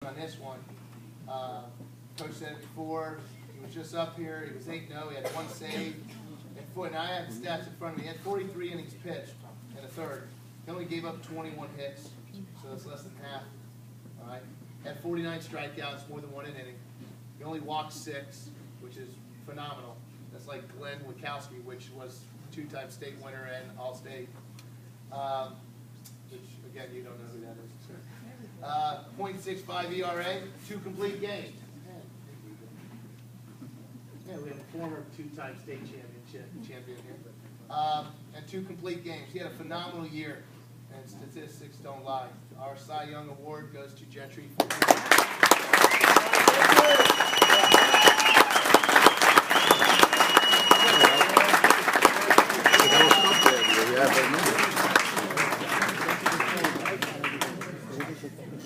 on this one. Coach said it before, he was just up here, he was 8-0, he had 1 save. And I have the stats in front of me. He had 43 innings pitched in the third. He only gave up 21 hits, so that's less than half. All right. Had 49 strikeouts, more than 1 inning. He only walked 6, which is phenomenal. That's like Glenn Wachowski, which was 2-time state winner and All-State. Which, again, you don't know who that is. .65 ERA, 2 complete games. Yeah, we have a former 2-time state champion here. And 2 complete games. He had a phenomenal year, and statistics don't lie. Our Cy Young Award goes to Gentry.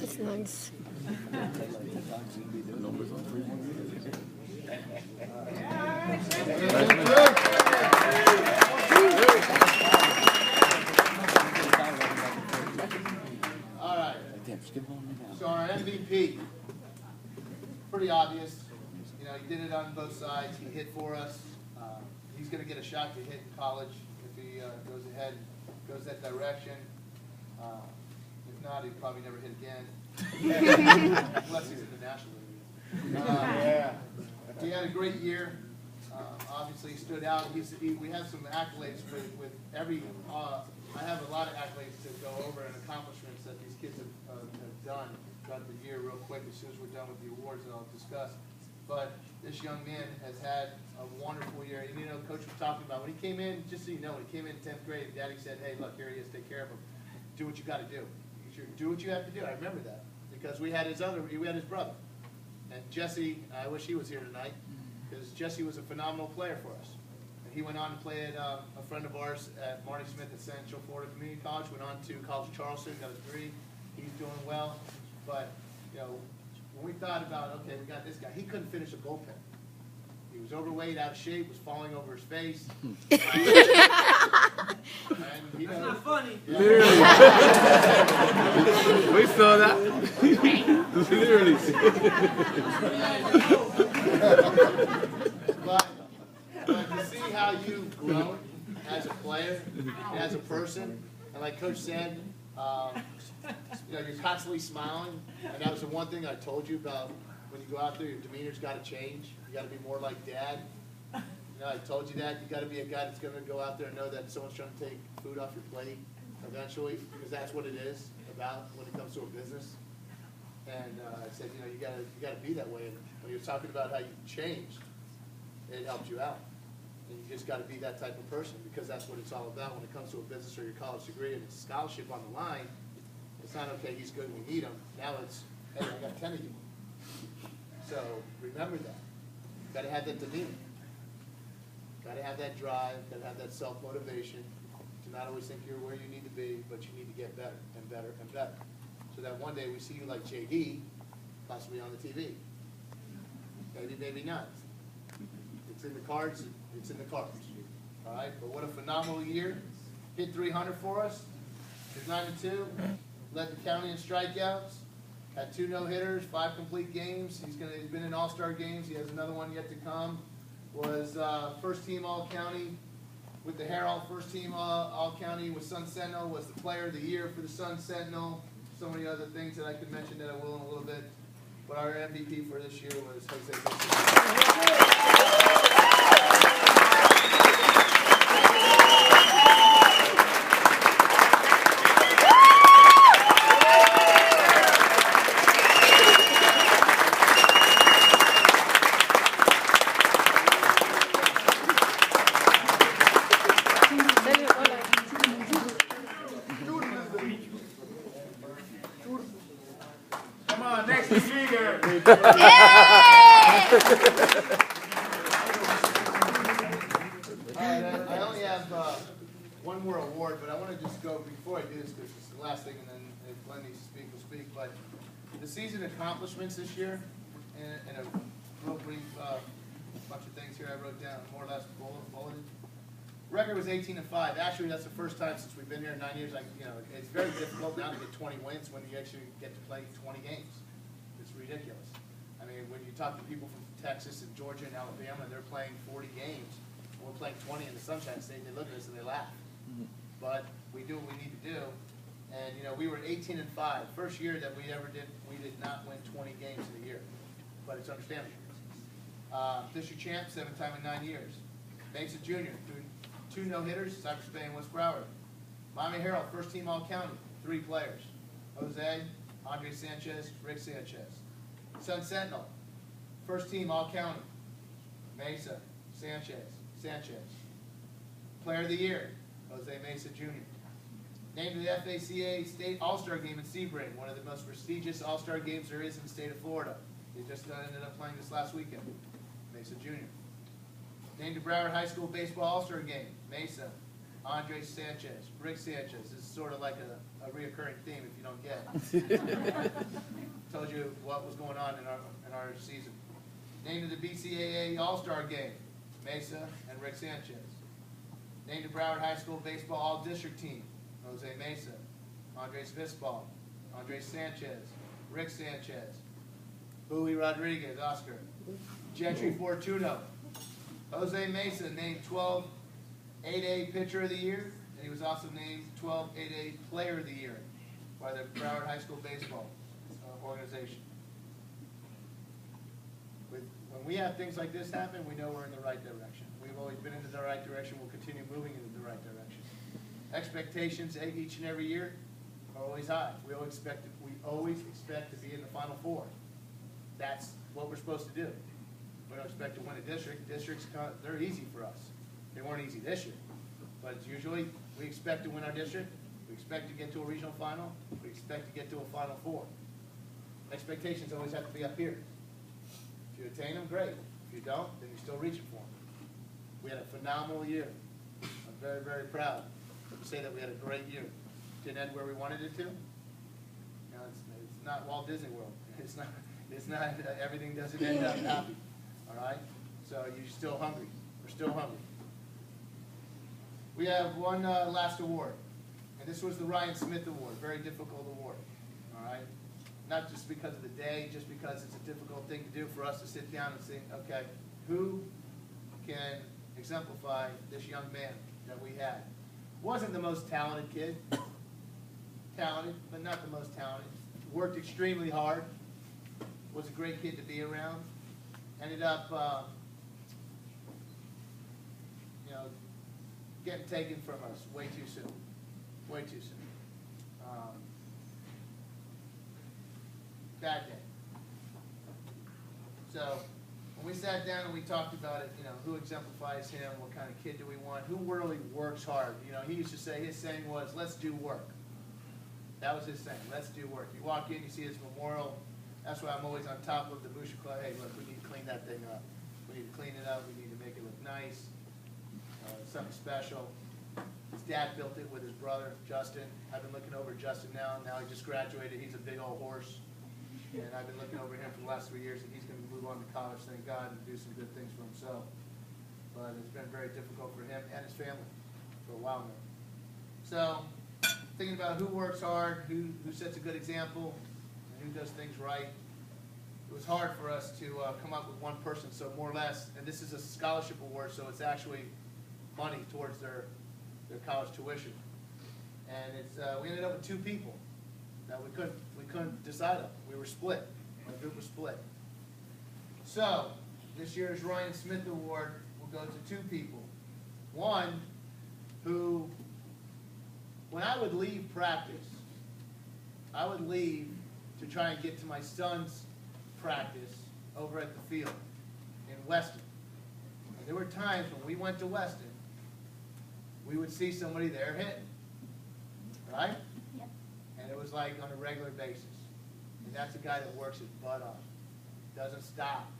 It's nice. All right. So our MVP, pretty obvious. You know, he did it on both sides. He hit for us. He's going to get a shot to hit in college if he goes ahead, goes that direction. If not, he'll probably never hit again. Unless he's in the National League. He had a great year. Obviously, he stood out. We have some accolades with every. I have a lot of accolades to go over and accomplishments that these kids have done throughout the year. Real quick, as soon as we're done with the awards, that I'll discuss. But this young man has had a wonderful year. And you know, Coach was talking about when he came in. Just so you know, when he came in 10th grade, Daddy said, "Hey, look, here he is. Take care of him. Do what you got to do. Do what you have to do." I remember that because we had his brother, and Jesse. I wish he was here tonight because Jesse was a phenomenal player for us. And he went on to play at a friend of ours at Marty Smith at Central Florida Community College. Went on to College of Charleston, got a degree. He's doing well, but you know, when we thought about, okay, we got this guy, he couldn't finish a bullpen. He was overweight, out of shape, was falling over his face. And he That's not funny. Yeah. We saw that. Literally. But to see how you've grown as a player, and as a person, and like Coach said, you know, you're constantly smiling, and that was the one thing I told you about when you go out there, your demeanor's got to change. You got to be more like Dad. You know, I told you that. You got to be a guy that's going to go out there and know that someone's trying to take food off your plate eventually, because that's what it is about when it comes to a business. And I said, you know, you got to be that way. And when you're talking about how you changed, it helped you out. And you just got to be that type of person, because that's what it's all about when it comes to a business or your college degree and it's a scholarship on the line. It's not, okay, he's good, we need him. Now it's, hey, I got 10 of you. So remember that. Got to have that demeanor. Got to have that drive. Got to have that self-motivation to not always think you're where you need to be, but you need to get better and better and better. So that one day we see you like JD, possibly on the TV. Maybe, maybe not. It's in the cards. It's in the cards. All right. But what a phenomenal year! Hit 300 for us. He's 9-2. Led the county in strikeouts. Had 2 no-hitters, 5 complete games. He's been in all-star games. He has another one yet to come. Was first team all-county with the Herald. First team all-county with Sun Sentinel. Was the player of the year for the Sun Sentinel. So many other things that I could mention that I will in a little bit. But our MVP for this year was Jose Mesa. I only have one more award, but I want to just go, before I do this, because it's the last thing, and then if Glenn needs to speak, we'll speak. But the season accomplishments this year, and a real brief bunch of things here I wrote down, more or less bulleted. Record was 18-5. Actually, that's the first time since we've been here in 9 years. You know, it's very difficult now to get 20 wins when you actually get to play 20 games. It's talk to people from Texas and Georgia and Alabama, and they're playing 40 games. And we're playing 20 in the Sunshine State, and they look at us and they laugh. But we do what we need to do. And, you know, we were 18-5. First year that we ever did, we did not win 20 games in a year. But it's understandable. District champ, 7th time in 9 years. Mesa Junior, two no-hitters, Cypress Bay and West Broward. Miami Herald, first team all-county, 3 players. Jose, Andre Sanchez, Rick Sanchez. Sun Sentinel, first team all-county. Mesa, Sanchez. Player of the year, Jose Mesa Jr. Named to the FACA State All-Star Game in Sebring, one of the most prestigious All-Star games there is in the state of Florida. They just ended up playing this last weekend. Mesa Jr. Named to Broward High School Baseball All-Star Game. Mesa, Andre Sanchez, Rick Sanchez. This is sort of like a reoccurring theme if you don't get it. Told you what was going on in our season. Named to the BCAA All-Star Game. Mesa and Rick Sanchez. Named to Broward High School Baseball All-District Team. Jose Mesa, Andres Visbal, Andres Sanchez, Rick Sanchez, Bowie Rodriguez, Oscar, Gentry Fortuno. Jose Mesa named 12 8A Pitcher of the Year, and he was also named 12 8A Player of the Year by the Broward High School Baseball organization. When we have things like this happen, we know we're in the right direction. We've always been in the right direction. We'll continue moving in the right direction. Expectations each and every year are always high. We always expect to be in the Final Four. That's what we're supposed to do. We don't expect to win a district. Districts, they're easy for us. They weren't easy this year, but it's usually we expect to win our district. We expect to get to a regional final. We expect to get to a Final Four. Expectations always have to be up here. If you attain them, great. If you don't, then you're still reaching for them. We had a phenomenal year. I'm very, very proud to say that we had a great year. Didn't end where we wanted it to. You know, it's not Walt Disney World. It's not everything doesn't end up happy. All right? So you're still hungry. We're still hungry. We have one last award, and this was the Ryan Smith Award. Very difficult award. All right? Not just because of the day, just because it's a difficult thing to do for us to sit down and say, okay, who can exemplify this young man that we had? Wasn't the most talented kid. Talented, but not the most talented. Worked extremely hard. Was a great kid to be around. Ended up, getting taken from us way too soon. Way too soon. Bad day. So when we sat down and we talked about it, who exemplifies him, what kind of kid do we want, who really works hard. He used to say, his saying was, let's do work. That was his saying, let's do work. You walk in, you see his memorial. That's why I'm always on top of the Boucher Club. Hey, look, we need to clean that thing up. We need to clean it up. We need to make it look nice. Something special. His dad built it with his brother, Justin. I've been looking over Justin now. Now he just graduated. He's a big old horse. And I've been looking over him for the last 3 years, and he's going to move on to college, thank God, and do some good things for himself. But it's been very difficult for him and his family for a while now. So, thinking about who works hard, who sets a good example, and who does things right. It was hard for us to come up with one person, so more or less, and this is a scholarship award, so it's actually money towards their college tuition. And we ended up with 2 people that we couldn't decide on. We were split. My group was split. So this year's Ryan Smith Award will go to 2 people. One who, when I would leave practice, I would leave to try and get to my son's practice over at the field in Weston. And there were times when we went to Weston, we would see somebody there hitting, right? Yep. And it was like on a regular basis. And that's a guy that works his butt off, doesn't stop,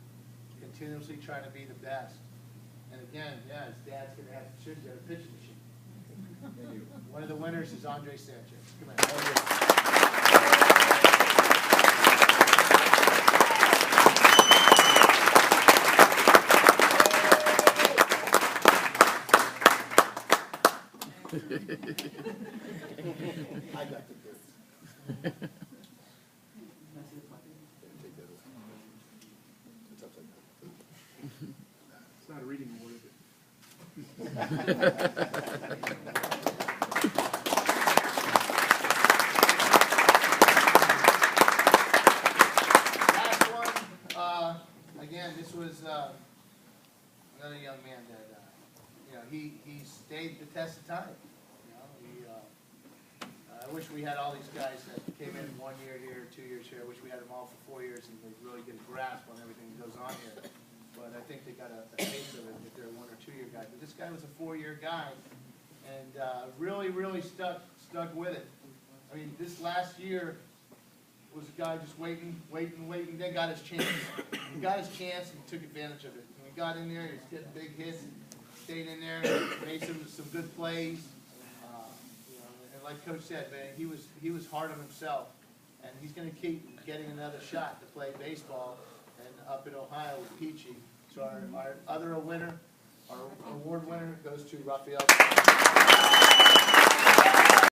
continuously trying to be the best. And again, yeah, his dad's going to should get a pitching machine. One of the winners is Andre Sanchez. Come on. I got the goods. Last one, again, this was another young man that, he stayed the test of time. I wish we had all these guys that came in 1 year here, 2 years here. I wish we had them all for 4 years and they really get a grasp on everything that goes on here. But I think they got a taste of it if they're a 1 or 2 year guy. But this guy was a 4-year guy and really stuck with it. I mean, this last year was a guy just waiting, then got his chance. He got his chance and took advantage of it. When he got in there, he was getting big hits, stayed in there, made some good plays. And like Coach said, man, he was hard on himself, and he's going to keep getting another shot to play baseball and up in Ohio with Peachy. So our other winner, our award winner, goes to Raphael.